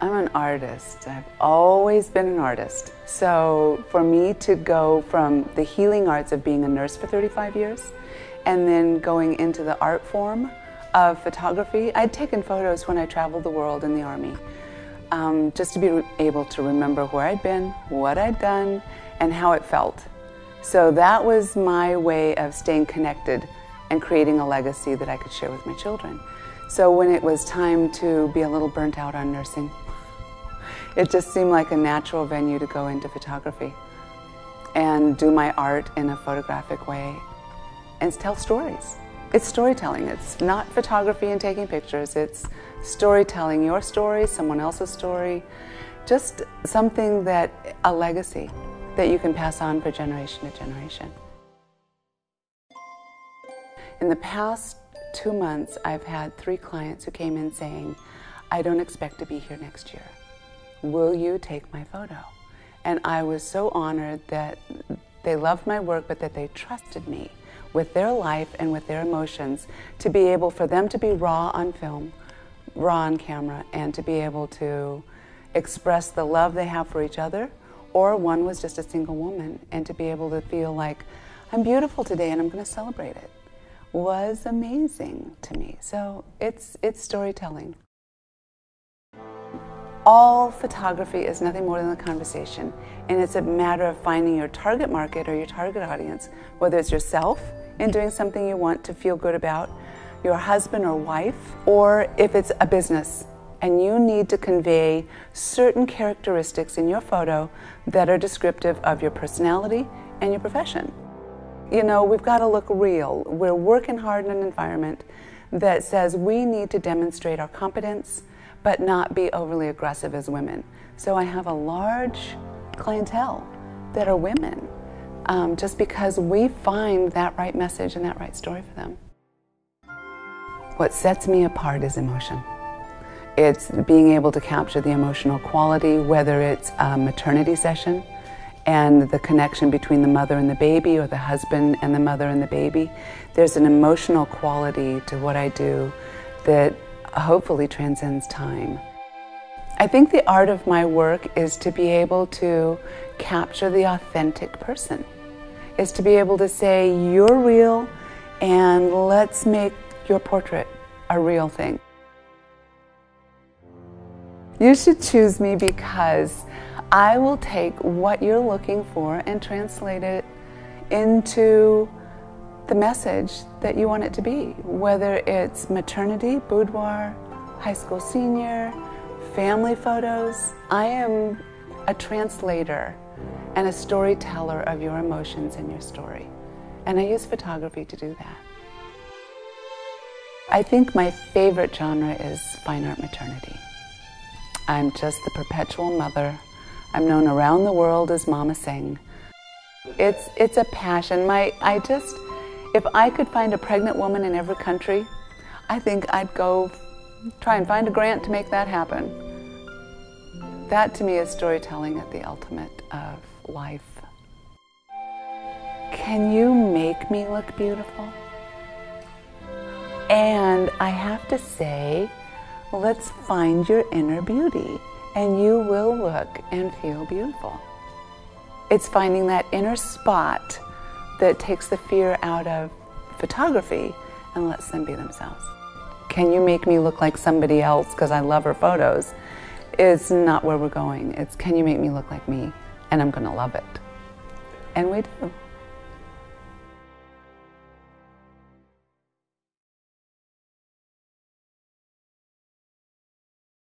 I'm an artist. I've always been an artist. So for me to go from the healing arts of being a nurse for 35 years and then going into the art form of photography, I'd taken photos when I traveled the world in the Army, just to be able to remember where I'd been, what I'd done, and how it felt. So that was my way of staying connected and creating a legacy that I could share with my children. So when it was time to be a little burnt out on nursing, it just seemed like a natural venue to go into photography and do my art in a photographic way and tell stories. It's storytelling. It's not photography and taking pictures. It's storytelling, your story, someone else's story, just something that, a legacy that you can pass on for generation to generation. In the past 2 months, I've had 3 clients who came in saying, I don't expect to be here next year. Will you take my photo? And I was so honored that they loved my work, but that they trusted me with their life and with their emotions to be able for them to be raw on film, raw on camera, and to be able to express the love they have for each other, or one was just a single woman, and to be able to feel like, I'm beautiful today and I'm going to celebrate it, was amazing to me. So it's storytelling. All photography is nothing more than a conversation, and it's a matter of finding your target market or your target audience, whether it's yourself in doing something you want to feel good about, your husband or wife, or if it's a business and you need to convey certain characteristics in your photo that are descriptive of your personality and your profession. You know, we've got to look real. We're working hard in an environment that says we need to demonstrate our competence but not be overly aggressive as women. So I have a large clientele that are women, just because we find that right message and that right story for them. What sets me apart is emotion. It's being able to capture the emotional quality, whether it's a maternity session and the connection between the mother and the baby, or the husband and the mother and the baby. There's an emotional quality to what I do that hopefully transcends time. I think the art of my work is to be able to capture the authentic person. Is to be able to say, you're real, and let's make your portrait a real thing. You should choose me because I will take what you're looking for and translate it into the message that you want it to be, whether it's maternity, boudoir, high school senior, family photos. I am a translator and a storyteller of your emotions and your story. And I use photography to do that. I think my favorite genre is fine art maternity. I'm just the perpetual mother. I'm known around the world as Mama Singh. It's a passion. If I could find a pregnant woman in every country, I think I'd go try and find a grant to make that happen. That to me is storytelling at the ultimate of life. Can you make me look beautiful? And I have to say, let's find your inner beauty and you will look and feel beautiful. It's finding that inner spot that takes the fear out of photography and lets them be themselves. Can you make me look like somebody else because I love her photos? It's not where we're going. It's can you make me look like me, and I'm going to love it. And we do.